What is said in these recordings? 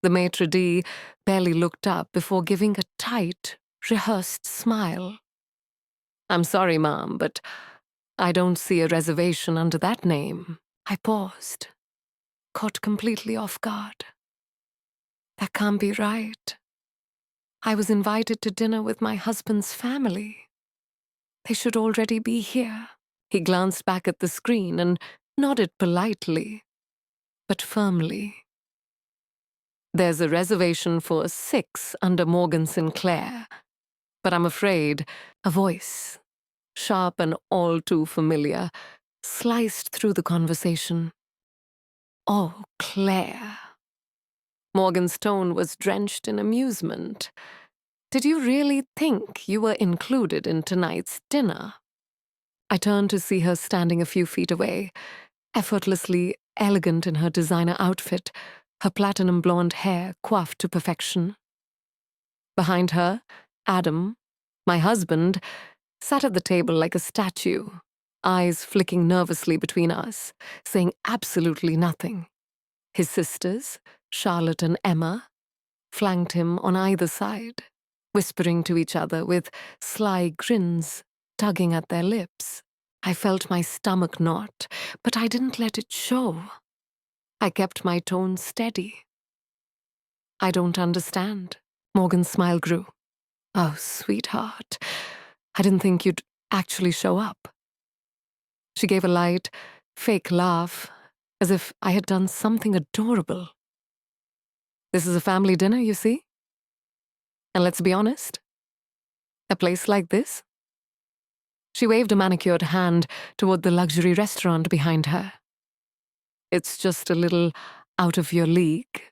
The maitre d' barely looked up before giving a tight, rehearsed smile. "I'm sorry, Mom, but I don't see a reservation under that name." I paused, caught completely off guard. That can't be right. I was invited to dinner with my husband's family. They should already be here. He glanced back at the screen and nodded politely, but firmly. "There's a reservation for 6 under Morgan Sinclair, but I'm afraid," a voice, sharp and all too familiar, sliced through the conversation. "Oh, Claire." Morgan's tone was drenched in amusement. "Did you really think you were included in tonight's dinner?" I turned to see her standing a few feet away, effortlessly elegant in her designer outfit, her platinum blonde hair coiffed to perfection. Behind her, Adam, my husband, sat at the table like a statue, eyes flicking nervously between us, saying absolutely nothing. His sisters, Charlotte and Emma, flanked him on either side, whispering to each other with sly grins tugging at their lips. I felt my stomach knot, but I didn't let it show. I kept my tone steady. "I don't understand." Morgan's smile grew. "Oh, sweetheart, I didn't think you'd actually show up." She gave a light, fake laugh, as if I had done something adorable. "This is a family dinner, you see? And let's be honest, a place like this?" She waved a manicured hand toward the luxury restaurant behind her. "It's just a little out of your league,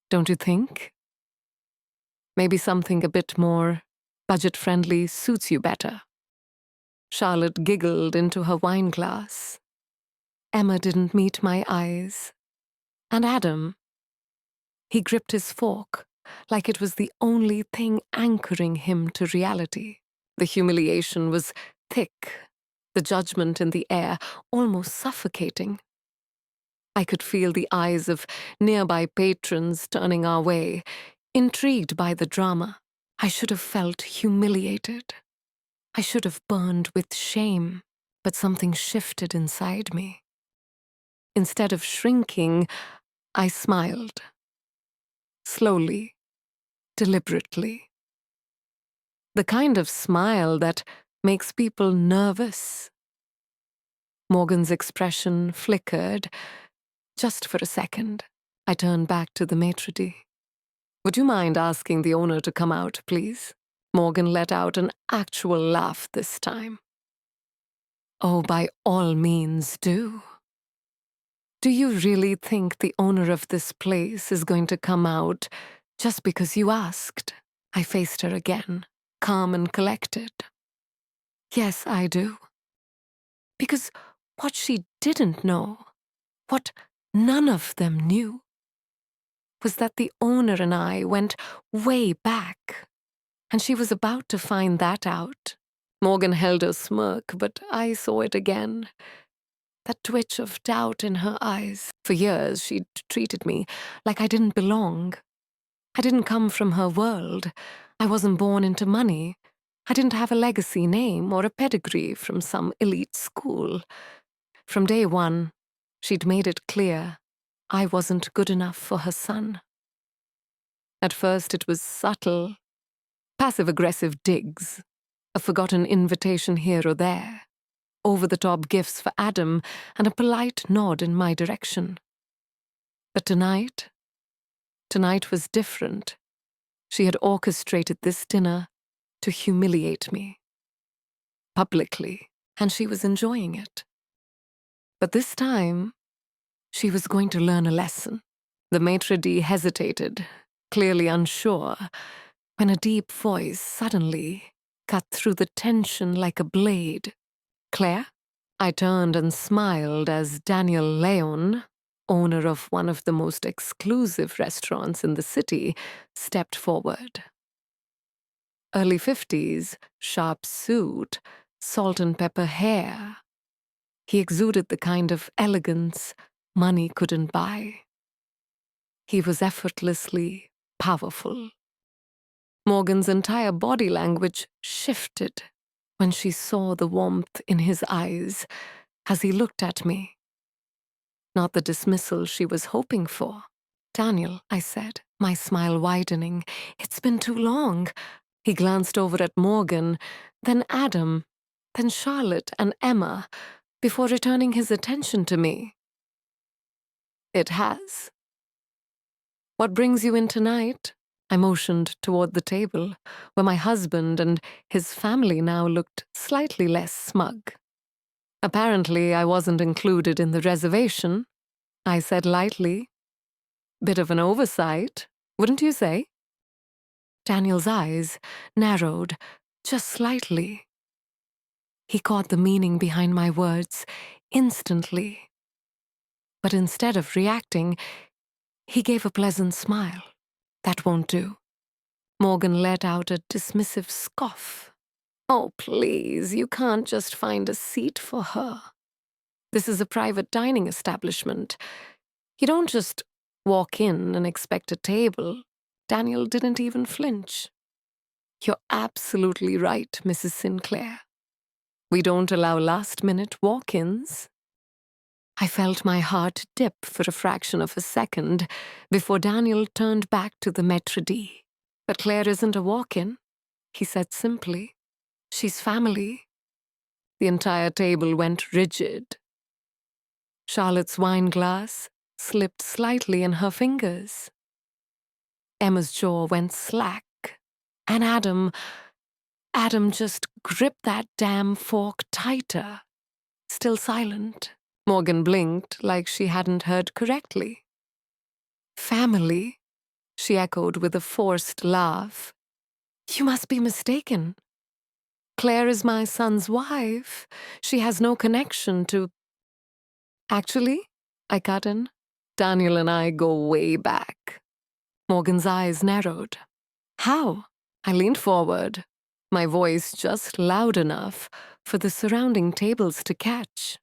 don't you think? Maybe something a bit more budget-friendly suits you better." Charlotte giggled into her wine glass. Emma didn't meet my eyes. And Adam, he gripped his fork like it was the only thing anchoring him to reality. The humiliation was thick, the judgment in the air almost suffocating. I could feel the eyes of nearby patrons turning our way, intrigued by the drama. I should have felt humiliated. I should have burned with shame, but something shifted inside me. Instead of shrinking, I smiled. Slowly, deliberately. The kind of smile that makes people nervous. Morgan's expression flickered, just for a second. I turned back to the maitre d'. "Would you mind asking the owner to come out, please?" Morgan let out an actual laugh this time. "Oh, by all means, do." "Do you really think the owner of this place is going to come out just because you asked?" I faced her again, calm and collected. "Yes, I do. Because what she didn't know, what none of them knew, was that the owner and I went way back, and she was about to find that out." Morgan held her smirk, but I saw it again. That twitch of doubt in her eyes. For years, she'd treated me like I didn't belong. I didn't come from her world. I wasn't born into money. I didn't have a legacy name or a pedigree from some elite school. From day one, she'd made it clear I wasn't good enough for her son. At first, it was subtle, passive-aggressive digs, a forgotten invitation here or there, over-the-top gifts for Adam, and a polite nod in my direction. But tonight was different. She had orchestrated this dinner to humiliate me. Publicly, and she was enjoying it. But this time, she was going to learn a lesson. The maitre d' hesitated, clearly unsure, when a deep voice suddenly cut through the tension like a blade. "Claire?" I turned and smiled as Daniel Leon, owner of one of the most exclusive restaurants in the city, stepped forward. Early 50s, sharp suit, salt and pepper hair. He exuded the kind of elegance money couldn't buy. He was effortlessly powerful. Morgan's entire body language shifted when she saw the warmth in his eyes as he looked at me. Not the dismissal she was hoping for. "Daniel," I said, my smile widening, "it's been too long." He glanced over at Morgan, then Adam, then Charlotte and Emma, before returning his attention to me. "It has. What brings you in tonight?" I motioned toward the table, where my husband and his family now looked slightly less smug. "Apparently, I wasn't included in the reservation," I said lightly. "Bit of an oversight, wouldn't you say?" Daniel's eyes narrowed just slightly. He caught the meaning behind my words instantly. But instead of reacting, he gave a pleasant smile. "That won't do." Morgan let out a dismissive scoff. "Oh, please, you can't just find a seat for her. This is a private dining establishment. You don't just walk in and expect a table." Daniel didn't even flinch. "You're absolutely right, Mrs. Sinclair. We don't allow last-minute walk-ins." I felt my heart dip for a fraction of a second before Daniel turned back to the maître d'. "But Claire isn't a walk-in," he said simply. "She's family." The entire table went rigid. Charlotte's wine glass slipped slightly in her fingers. Emma's jaw went slack, and Adam just gripped that damn fork tighter, still silent. Morgan blinked like she hadn't heard correctly. "Family?" she echoed with a forced laugh. "You must be mistaken. Claire is my son's wife. She has no connection to—" "Actually," I cut in, "Daniel and I go way back." Morgan's eyes narrowed. "How?" I leaned forward, my voice just loud enough for the surrounding tables to catch.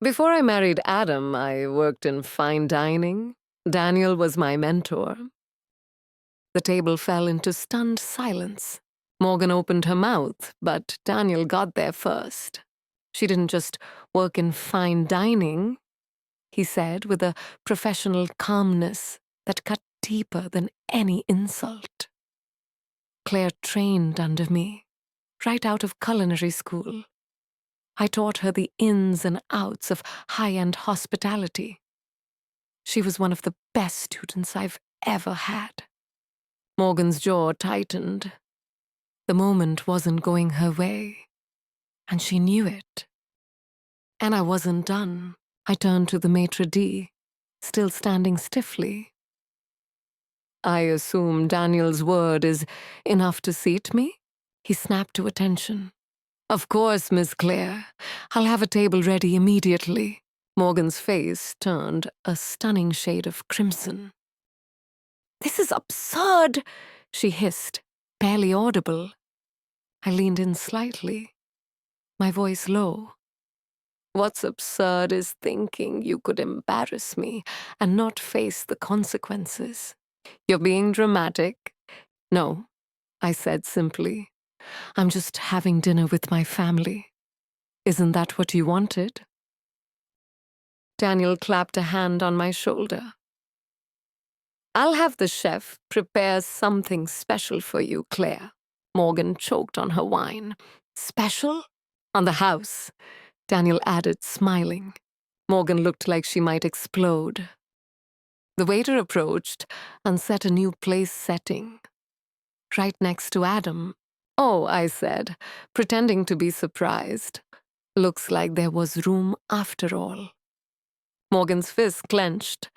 "Before I married Adam, I worked in fine dining. Daniel was my mentor." The table fell into stunned silence. Morgan opened her mouth, but Daniel got there first. "She didn't just work in fine dining," he said with a professional calmness that cut deeper than any insult. "Claire trained under me, right out of culinary school. I taught her the ins and outs of high-end hospitality. She was one of the best students I've ever had." Morgan's jaw tightened. The moment wasn't going her way, and she knew it. And I wasn't done. I turned to the maître d', still standing stiffly. "I assume Daniel's word is enough to seat me?" He snapped to attention. "Of course, Miss Claire. I'll have a table ready immediately." Morgan's face turned a stunning shade of crimson. "This is absurd," she hissed, barely audible. I leaned in slightly, my voice low. "What's absurd is thinking you could embarrass me and not face the consequences. You're being dramatic." "No," I said simply. "I'm just having dinner with my family. Isn't that what you wanted?" Daniel clapped a hand on my shoulder. "I'll have the chef prepare something special for you, Claire." Morgan choked on her wine. "Special?" "On the house," Daniel added, smiling. Morgan looked like she might explode. The waiter approached and set a new place setting, right next to Adam. "Oh," I said, pretending to be surprised. "Looks like there was room after all." Morgan's fist clenched.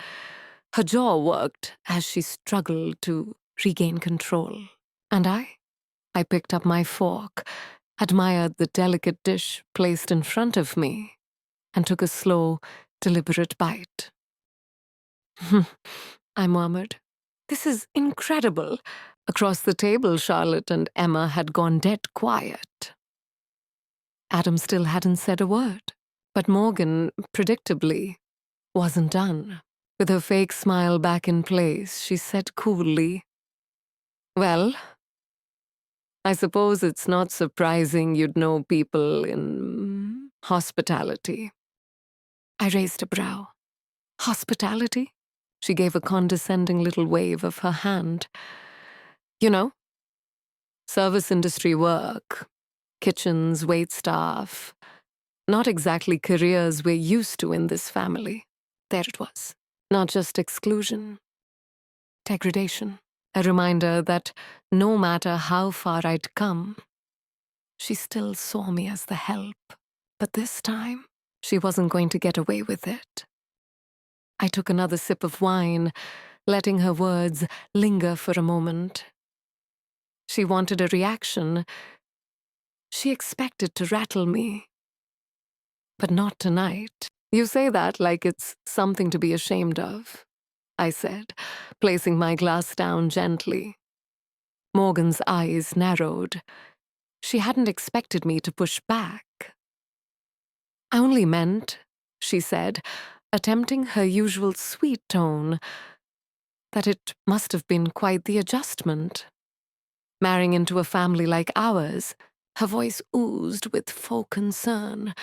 Her jaw worked as she struggled to regain control. And I picked up my fork, admired the delicate dish placed in front of me, and took a slow, deliberate bite. I murmured. "This is incredible." Across the table, Charlotte and Emma had gone dead quiet. Adam still hadn't said a word, but Morgan, predictably, wasn't done. With her fake smile back in place, she said coolly, "Well, I suppose it's not surprising you'd know people in hospitality." I raised a brow. Hospitality? She gave a condescending little wave of her hand. You know, service industry work, kitchens, waitstaff, not exactly careers we're used to in this family. There it was. Not just exclusion, degradation. A reminder that no matter how far I'd come, she still saw me as the help. But this time, she wasn't going to get away with it. I took another sip of wine, letting her words linger for a moment. She wanted a reaction. She expected to rattle me. But not tonight. You say that like it's something to be ashamed of, I said, placing my glass down gently. Morgan's eyes narrowed. She hadn't expected me to push back. I only meant, she said, attempting her usual sweet tone, that it must have been quite the adjustment. Marrying into a family like ours, her voice oozed with full concern,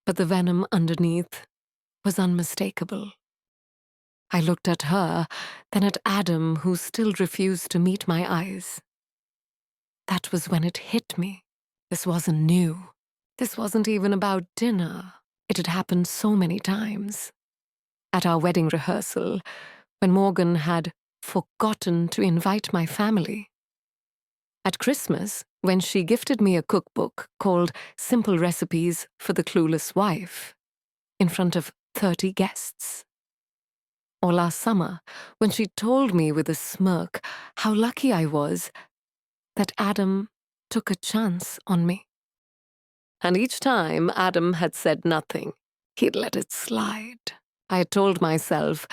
but the venom underneath was unmistakable. I looked at her, then at Adam, who still refused to meet my eyes. That was when it hit me. This wasn't new. This wasn't even about dinner. It had happened so many times. At our wedding rehearsal, when Morgan had forgotten to invite my family. At Christmas, when she gifted me a cookbook called Simple Recipes for the Clueless Wife, in front of 30 guests. Or last summer, when she told me with a smirk how lucky I was that Adam took a chance on me. And each time Adam had said nothing, he'd let it slide. I had told myself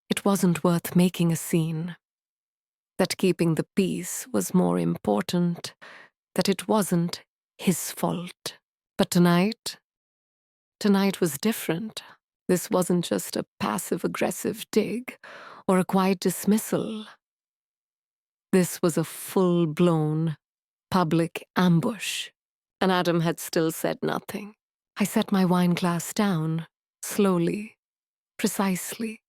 it wasn't worth making a scene, that keeping the peace was more important, that it wasn't his fault. But tonight was different. This wasn't just a passive-aggressive dig or a quiet dismissal. This was a full-blown, public ambush, and Adam had still said nothing. I set my wine glass down, slowly, precisely.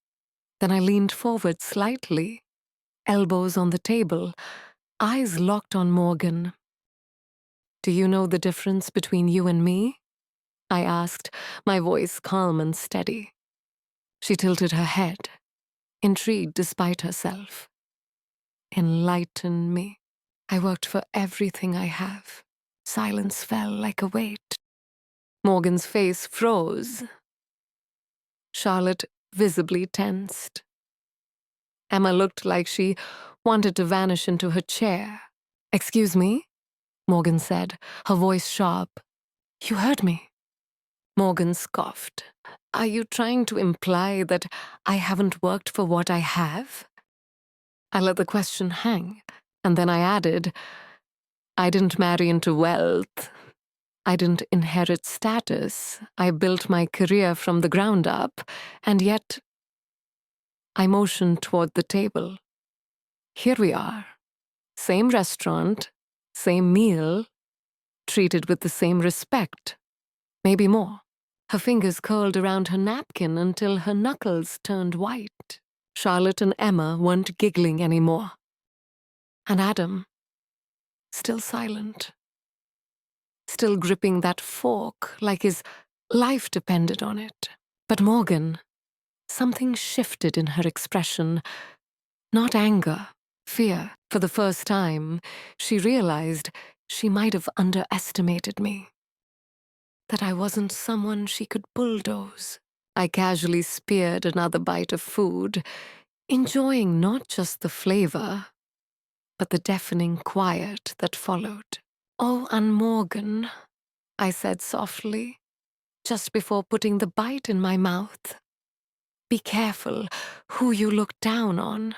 Then I leaned forward slightly, elbows on the table, eyes locked on Morgan. "Do you know the difference between you and me?" I asked, my voice calm and steady. She tilted her head, intrigued despite herself. "Enlighten me. I worked for everything I have." Silence fell like a weight. Morgan's face froze. Charlotte visibly tensed. Emma looked like she wanted to vanish into her chair. "Excuse me?" Morgan said, her voice sharp. "You heard me." Morgan scoffed. "Are you trying to imply that I haven't worked for what I have?" I let the question hang, and then I added, "I didn't marry into wealth. I didn't inherit status. I built my career from the ground up, and yet..." I motioned toward the table. "Here we are. Same restaurant, same meal, treated with the same respect. Maybe more." Her fingers curled around her napkin until her knuckles turned white. Charlotte and Emma weren't giggling anymore. And Adam, still silent. Still gripping that fork like his life depended on it. But Morgan, something shifted in her expression. Not anger, fear. For the first time, she realized she might have underestimated me. That I wasn't someone she could bulldoze. I casually speared another bite of food, enjoying not just the flavor, but the deafening quiet that followed. "Oh, and Morgan," I said softly, just before putting the bite in my mouth. "Be careful who you look down on.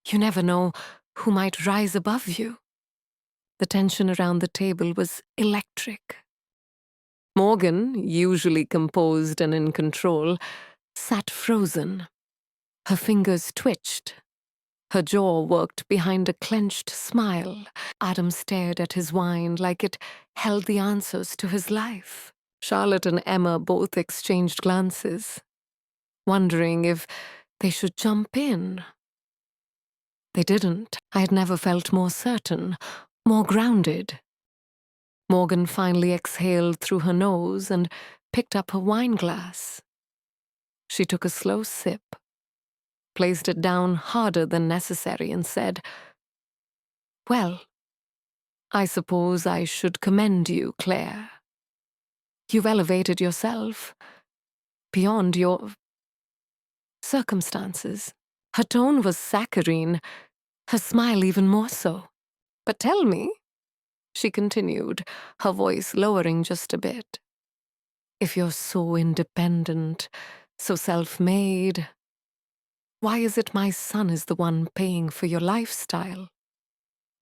You never know who might rise above you." The tension around the table was electric. Morgan, usually composed and in control, sat frozen, Her fingers twitched. Her jaw worked behind a clenched smile. Adam stared at his wine like it held the answers to his life. Charlotte and Emma both exchanged glances, wondering if they should jump in. They didn't. I had never felt more certain, more grounded. Morgan finally exhaled through her nose and picked up her wine glass. She took a slow sip, placed it down harder than necessary, and said, "Well, I suppose I should commend you, Claire. You've elevated yourself beyond your circumstances." Her tone was saccharine, her smile even more so. "But tell me," she continued, her voice lowering just a bit, "if you're so independent, so self-made, why is it my son is the one paying for your lifestyle?"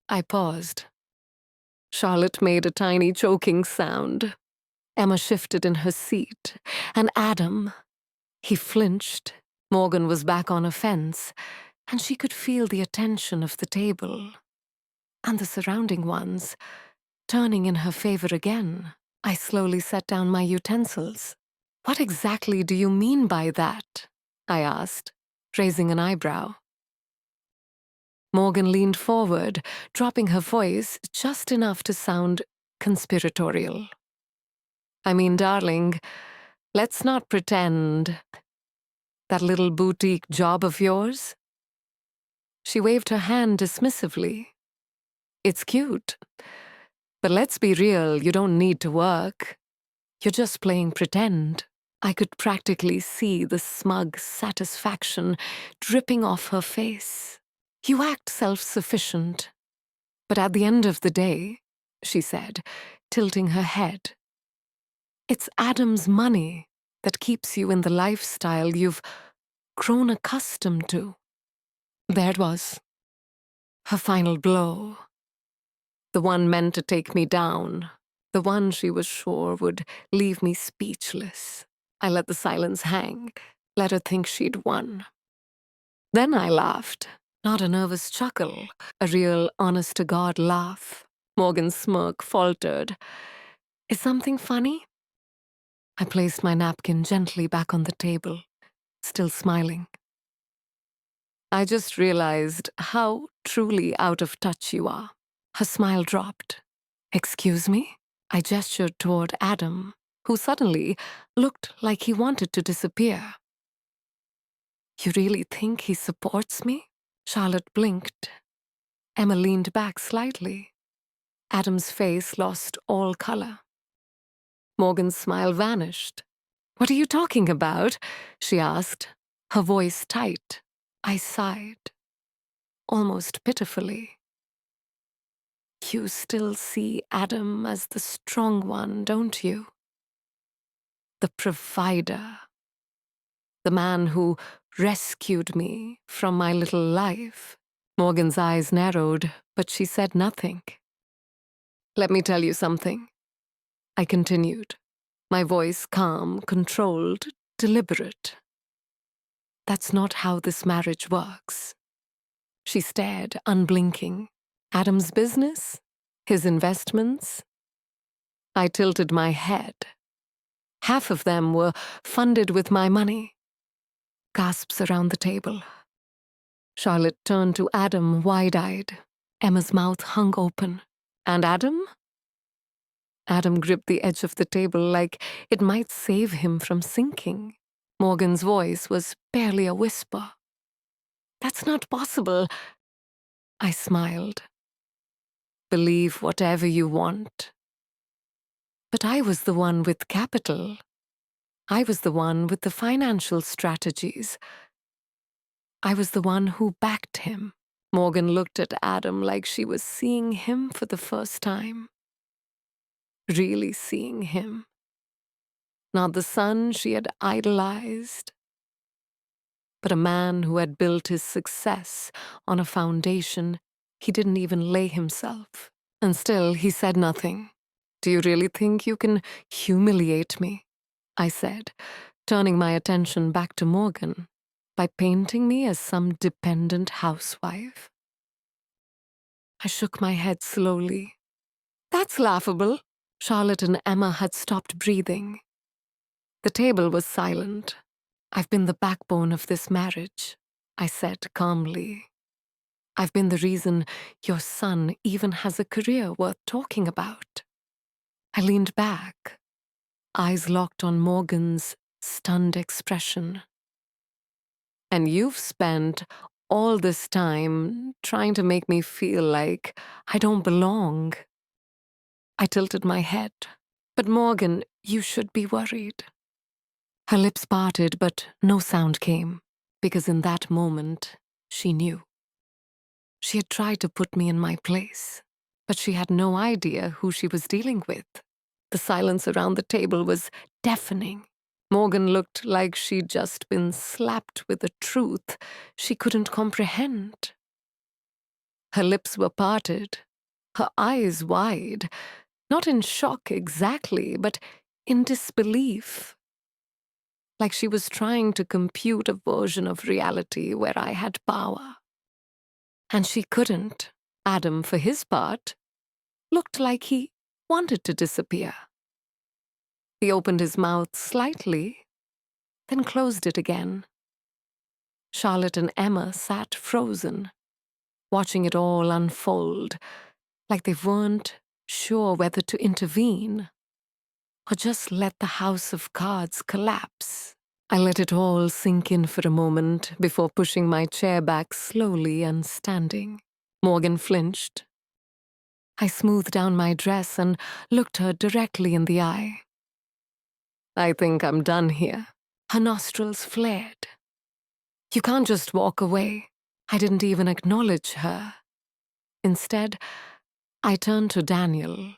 I paused. Charlotte made a tiny choking sound. Emma shifted in her seat, and Adam, he flinched. Morgan was back on a fence, and she could feel the attention of the table and the surrounding ones turning in her favor again. I slowly set down my utensils. "What exactly do you mean by that?" I asked, raising an eyebrow. Morgan leaned forward, dropping her voice just enough to sound conspiratorial. "I mean, darling, let's not pretend. That little boutique job of yours?" She waved her hand dismissively. "It's cute. But let's be real, you don't need to work. You're just playing pretend." I could practically see the smug satisfaction dripping off her face. "You act self-sufficient. But at the end of the day," she said, tilting her head, "it's Adam's money that keeps you in the lifestyle you've grown accustomed to." There it was. Her final blow. The one meant to take me down. The one she was sure would leave me speechless. I let the silence hang, let her think she'd won. Then I laughed. Not a nervous chuckle, a real honest-to-God laugh. Morgan's smirk faltered. "Is something funny?" I placed my napkin gently back on the table, still smiling. "I just realized how truly out of touch you are." Her smile dropped. "Excuse me?" I gestured toward Adam, who suddenly looked like he wanted to disappear. "You really think he supports me?" Charlotte blinked. Emma leaned back slightly. Adam's face lost all color. Morgan's smile vanished. "What are you talking about?" she asked, her voice tight. I sighed, almost pitifully. "You still see Adam as the strong one, don't you? The provider. The man who rescued me from my little life." Morgan's eyes narrowed, but she said nothing. "Let me tell you something," I continued, my voice calm, controlled, deliberate. "That's not how this marriage works." She stared, unblinking. "Adam's business? His investments?" I tilted my head. "Half of them were funded with my money." Gasps around the table. Charlotte turned to Adam, wide-eyed. Emma's mouth hung open. "And Adam?" Adam gripped the edge of the table like it might save him from sinking. Morgan's voice was barely a whisper. "That's not possible." I smiled. "Believe whatever you want." But I was the one with capital. I was the one with the financial strategies. I was the one who backed him. Morgan looked at Adam like she was seeing him for the first time. Really seeing him. Not the son she had idolized, but a man who had built his success on a foundation he didn't even lay himself. And still he said nothing. "Do you really think you can humiliate me?" I said, turning my attention back to Morgan. by painting me as some dependent housewife. I shook my head slowly. That's laughable. Charlotte and Emma had stopped breathing. The table was silent. I've been the backbone of this marriage, I said calmly. I've been the reason your son even has a career worth talking about. I leaned back, eyes locked on Morgan's stunned expression. And you've spent all this time trying to make me feel like I don't belong. I tilted my head. But Morgan, you should be worried. Her lips parted, but no sound came, because in that moment, she knew. She had tried to put me in my place, but she had no idea who she was dealing with. The silence around the table was deafening. Morgan looked like she'd just been slapped with a truth she couldn't comprehend. Her lips were parted, her eyes wide, not in shock exactly, but in disbelief. Like she was trying to compute a version of reality where I had power. And she couldn't. Adam, for his part, looked like he wanted to disappear. He opened his mouth slightly, then closed it again. Charlotte and Emma sat frozen, watching it all unfold, like they weren't sure whether to intervene or just let the house of cards collapse. I let it all sink in for a moment before pushing my chair back slowly and standing. Morgan flinched. I smoothed down my dress and looked her directly in the eye. I think I'm done here. Her nostrils flared. You can't just walk away. I didn't even acknowledge her. Instead, I turned to Daniel,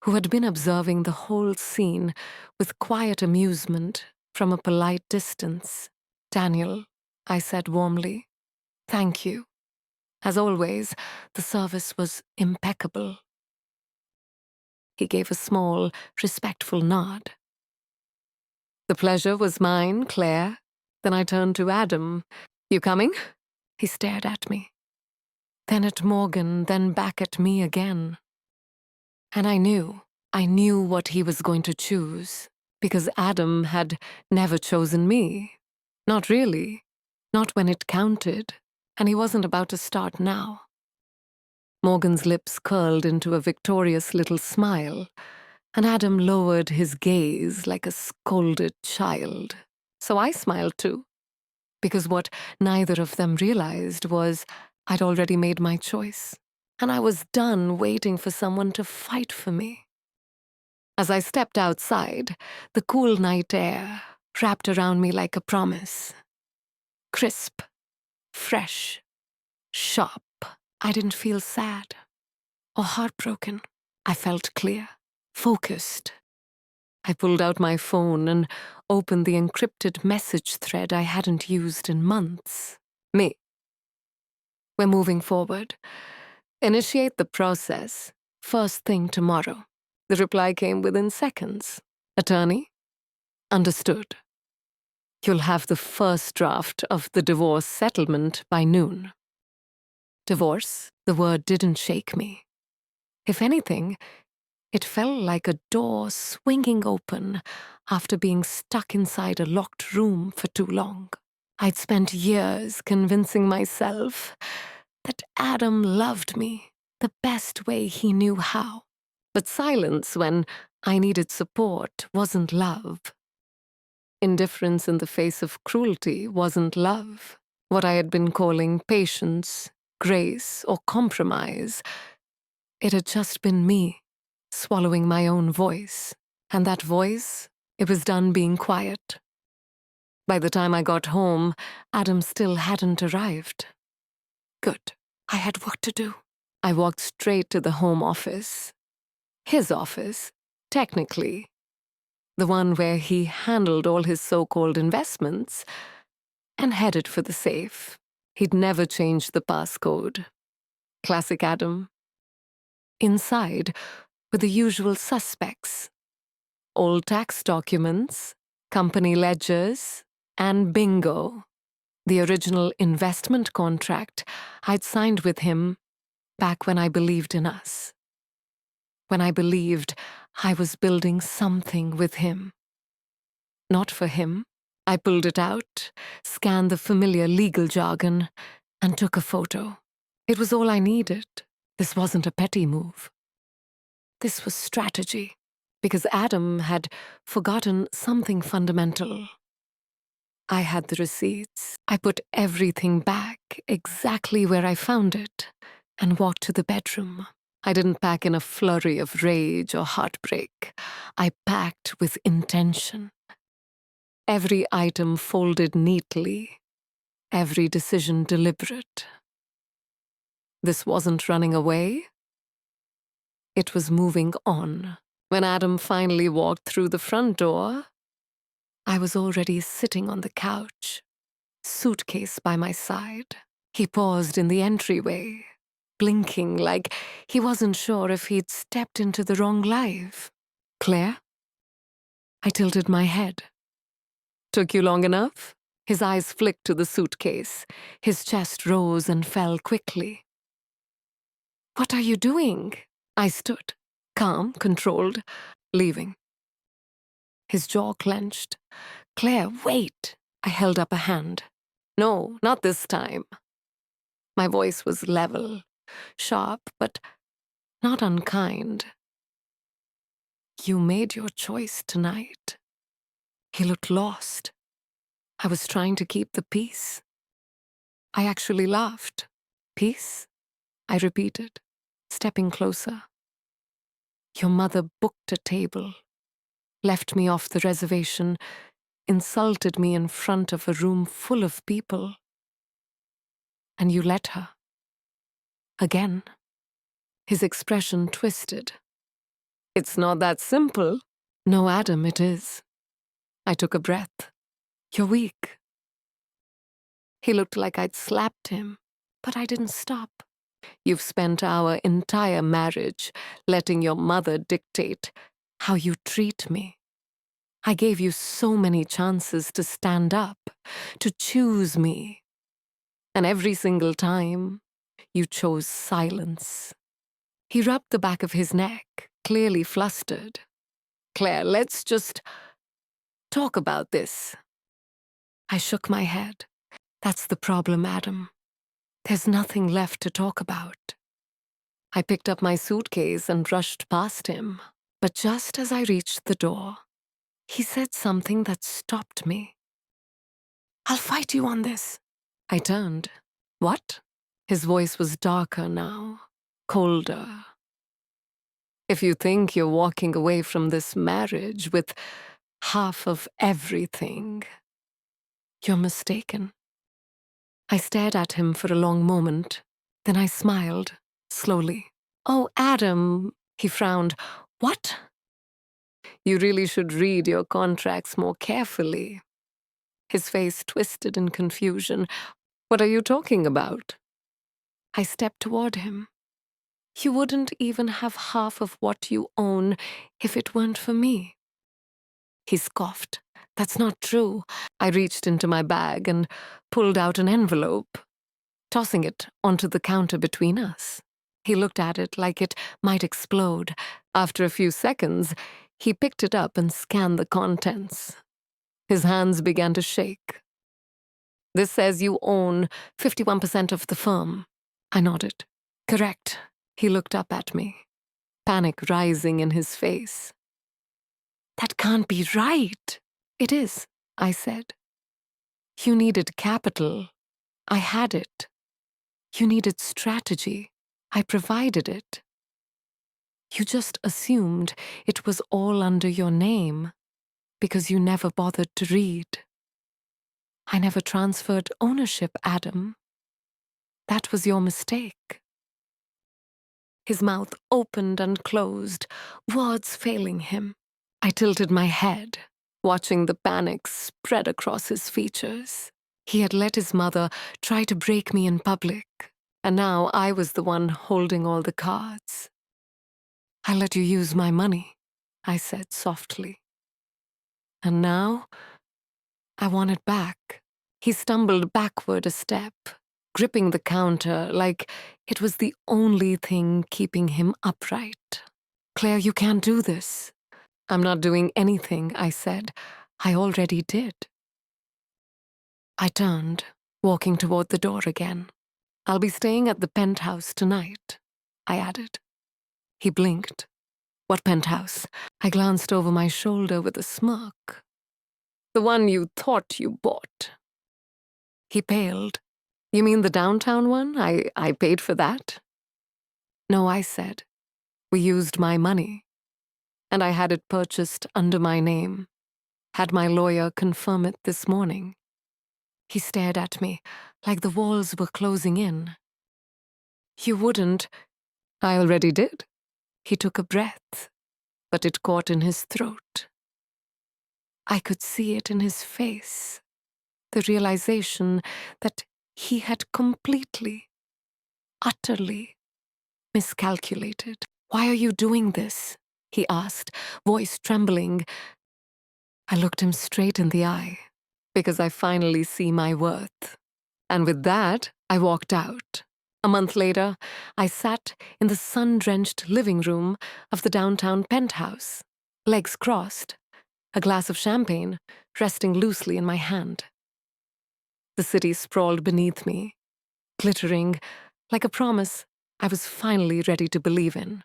who had been observing the whole scene with quiet amusement from a polite distance. Daniel, I said warmly, thank you. As always, the service was impeccable. He gave a small, respectful nod. The pleasure was mine, Claire. Then I turned to Adam. You coming? He stared at me. Then at Morgan, then back at me again. And I knew what he was going to choose, because Adam had never chosen me. Not really. Not when it counted, and he wasn't about to start now. Morgan's lips curled into a victorious little smile, and Adam lowered his gaze like a scolded child. So I smiled too, because what neither of them realized was I'd already made my choice, and I was done waiting for someone to fight for me. As I stepped outside, the cool night air wrapped around me like a promise. Crisp, fresh, sharp. I didn't feel sad or heartbroken. I felt clear, focused. I pulled out my phone and opened the encrypted message thread I hadn't used in months. Me. We're moving forward. Initiate the process. First thing tomorrow. The reply came within seconds. Attorney? Understood. You'll have the first draft of the divorce settlement by noon. Divorce? The word didn't shake me. If anything, it felt like a door swinging open after being stuck inside a locked room for too long. I'd spent years convincing myself that Adam loved me the best way he knew how. But silence when I needed support wasn't love. Indifference in the face of cruelty wasn't love. What I had been calling patience, grace, or compromise, it had just been me, swallowing my own voice. And that voice, it was done being quiet. By the time I got home, Adam still hadn't arrived. Good. I had work to do. I walked straight to the home office. His office, technically. The one where he handled all his so-called investments, and headed for the safe. He'd never changed the passcode. Classic Adam. Inside were the usual suspects. Old tax documents, company ledgers, and bingo. The original investment contract I'd signed with him back when I believed in us. When I believed I was building something with him. Not for him. I pulled it out, scanned the familiar legal jargon, and took a photo. It was all I needed. This wasn't a petty move. This was strategy, because Adam had forgotten something fundamental. I had the receipts. I put everything back exactly where I found it and walked to the bedroom. I didn't pack in a flurry of rage or heartbreak. I packed with intention. Every item folded neatly, every decision deliberate. This wasn't running away. It was moving on. When Adam finally walked through the front door, I was already sitting on the couch, suitcase by my side. He paused in the entryway, blinking like he wasn't sure if he'd stepped into the wrong life. "Claire?" I tilted my head. "Took you long enough?" His eyes flicked to the suitcase. His chest rose and fell quickly. "What are you doing?" I stood, calm, controlled, leaving. His jaw clenched. "Claire, wait!" I held up a hand. "No, not this time." My voice was level, sharp, but not unkind. "You made your choice tonight." He looked lost. I was trying to keep the peace. I actually laughed. "Peace?" I repeated, stepping closer. "Your mother booked a table, left me off the reservation, insulted me in front of a room full of people. And you let her. Again." His expression twisted. "It's not that simple." "No, Adam, it is." I took a breath. "You're weak." He looked like I'd slapped him, but I didn't stop. "You've spent our entire marriage letting your mother dictate how you treat me. I gave you so many chances to stand up, to choose me. And every single time, you chose silence." He rubbed the back of his neck, clearly flustered. "Claire, let's just talk about this." I shook my head. "That's the problem, Adam. There's nothing left to talk about." I picked up my suitcase and rushed past him. But just as I reached the door, he said something that stopped me. "I'll fight you on this." I turned. "What?" His voice was darker now, colder. "If you think you're walking away from this marriage with half of everything, you're mistaken." I stared at him for a long moment. Then I smiled, slowly. "Oh, Adam," he frowned. "What?" "You really should read your contracts more carefully." His face twisted in confusion. "What are you talking about?" I stepped toward him. "You wouldn't even have half of what you own if it weren't for me." He scoffed. "That's not true." I reached into my bag and pulled out an envelope, tossing it onto the counter between us. He looked at it like it might explode. After a few seconds, he picked it up and scanned the contents. His hands began to shake. "This says you own 51% of the firm." I nodded. "Correct." He looked up at me, panic rising in his face. "That can't be right." "It is," I said. "You needed capital. I had it. You needed strategy. I provided it. You just assumed it was all under your name because you never bothered to read. I never transferred ownership, Adam. That was your mistake." His mouth opened and closed, words failing him. I tilted my head, watching the panic spread across his features. He had let his mother try to break me in public, and now I was the one holding all the cards. "I let you use my money," I said softly. "And now, I want it back." He stumbled backward a step, gripping the counter like it was the only thing keeping him upright. "Claire, you can't do this." "I'm not doing anything," I said. "I already did." I turned, walking toward the door again. "I'll be staying at the penthouse tonight," I added. He blinked. "What penthouse?" I glanced over my shoulder with a smirk. "The one you thought you bought." He paled. "You mean the downtown one? I paid for that?" "No," I said. "We used my money. And I had it purchased under my name. Had my lawyer confirm it this morning." He stared at me, like the walls were closing in. "You wouldn't—" "I already did." He took a breath, but it caught in his throat. I could see it in his face, the realization that he had completely, utterly miscalculated. "Why are you doing this?" he asked, voice trembling. I looked him straight in the eye, because I finally see my worth. And with that, I walked out. A month later, I sat in the sun-drenched living room of the downtown penthouse, legs crossed, a glass of champagne resting loosely in my hand. The city sprawled beneath me, glittering like a promise I was finally ready to believe in.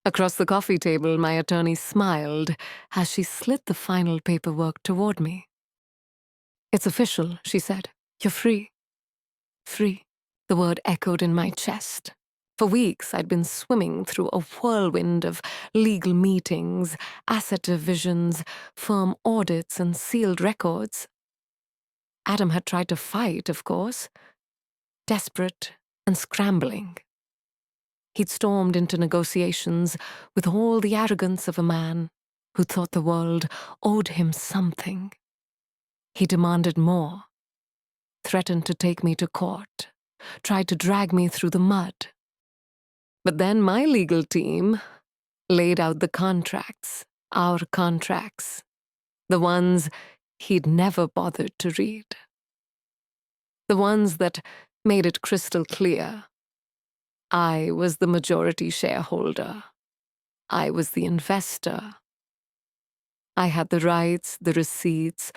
Across the coffee table, my attorney smiled as she slid the final paperwork toward me. "It's official," she said. "You're free." Free. The word echoed in my chest. For weeks, I'd been swimming through a whirlwind of legal meetings, asset divisions, firm audits, and sealed records. Adam had tried to fight, of course, desperate and scrambling. He'd stormed into negotiations with all the arrogance of a man who thought the world owed him something. He demanded more, threatened to take me to court, tried to drag me through the mud. But then my legal team laid out the contracts, our contracts, the ones he'd never bothered to read. The ones that made it crystal clear. I was the majority shareholder. I was the investor. I had the rights, the receipts,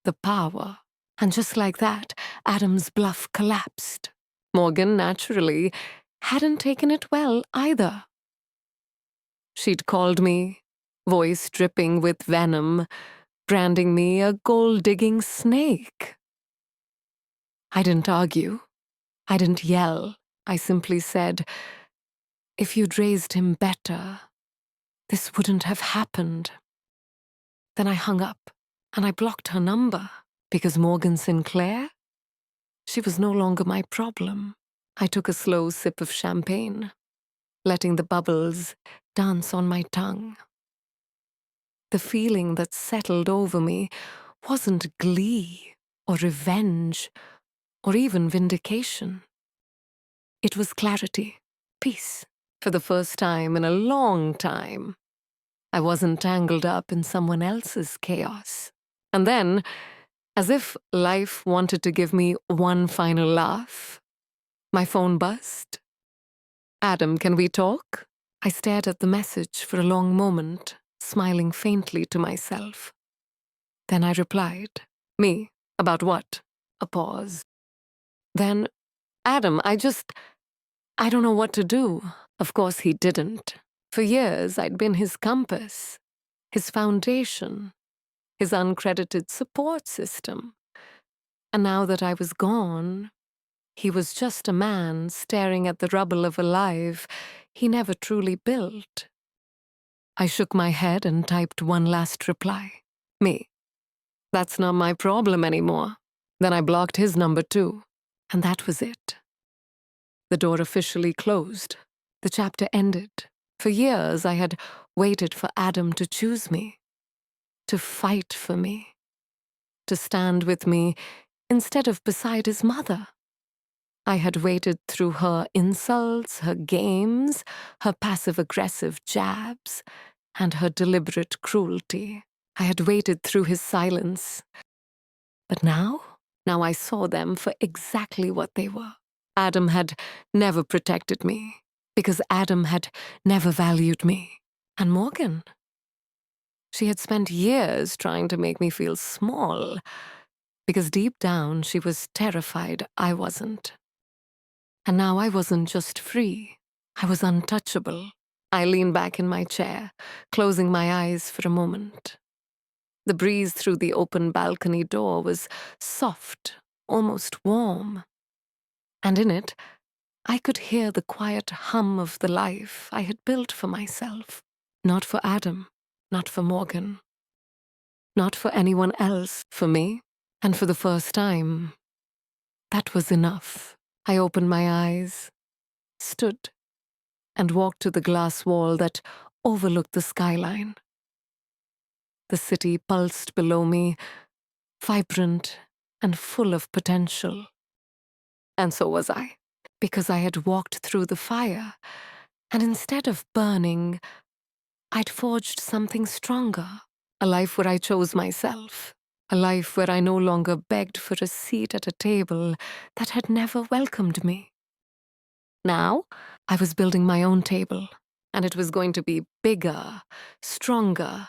the power. And just like that, Adam's bluff collapsed. Morgan, naturally, hadn't taken it well either. She'd called me, voice dripping with venom, branding me a gold-digging snake. I didn't argue. I didn't yell. I simply said, "If you'd raised him better, this wouldn't have happened." Then I hung up, and I blocked her number, because Morgan Sinclair? She was no longer my problem. I took a slow sip of champagne, letting the bubbles dance on my tongue. The feeling that settled over me wasn't glee or revenge or even vindication. It was clarity, peace. For the first time in a long time, I wasn't tangled up in someone else's chaos. And then, as if life wanted to give me one final laugh, my phone buzzed. "Adam, can we talk?" I stared at the message for a long moment, smiling faintly to myself. Then I replied, "Me? About what?" A pause. Then, "Adam, I don't know what to do." Of course he didn't. For years, I'd been his compass, his foundation, his uncredited support system. And now that I was gone, he was just a man staring at the rubble of a life he never truly built. I shook my head and typed one last reply. "Me. That's not my problem anymore." Then I blocked his number too. And that was it. The door officially closed. The chapter ended. For years, I had waited for Adam to choose me, to fight for me, to stand with me instead of beside his mother. I had waited through her insults, her games, her passive-aggressive jabs, and her deliberate cruelty. I had waited through his silence. But now, Now I saw them for exactly what they were. Adam had never protected me, because Adam had never valued me. And Morgan, she had spent years trying to make me feel small, because deep down she was terrified I wasn't. And now I wasn't just free, I was untouchable. I leaned back in my chair, closing my eyes for a moment. The breeze through the open balcony door was soft, almost warm. And in it, I could hear the quiet hum of the life I had built for myself. Not for Adam, not for Morgan, not for anyone else, for me. And for the first time, that was enough. I opened my eyes, stood, and walked to the glass wall that overlooked the skyline. The city pulsed below me, vibrant and full of potential. And so was I, because I had walked through the fire, and instead of burning, I'd forged something stronger, a life where I chose myself, a life where I no longer begged for a seat at a table that had never welcomed me. Now, I was building my own table, and it was going to be bigger, stronger,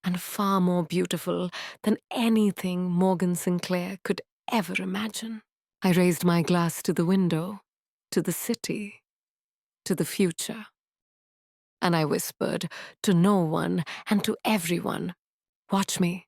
and far more beautiful than anything Morgan Sinclair could ever imagine. I raised my glass to the window, to the city, to the future. And I whispered to no one and to everyone, "Watch me.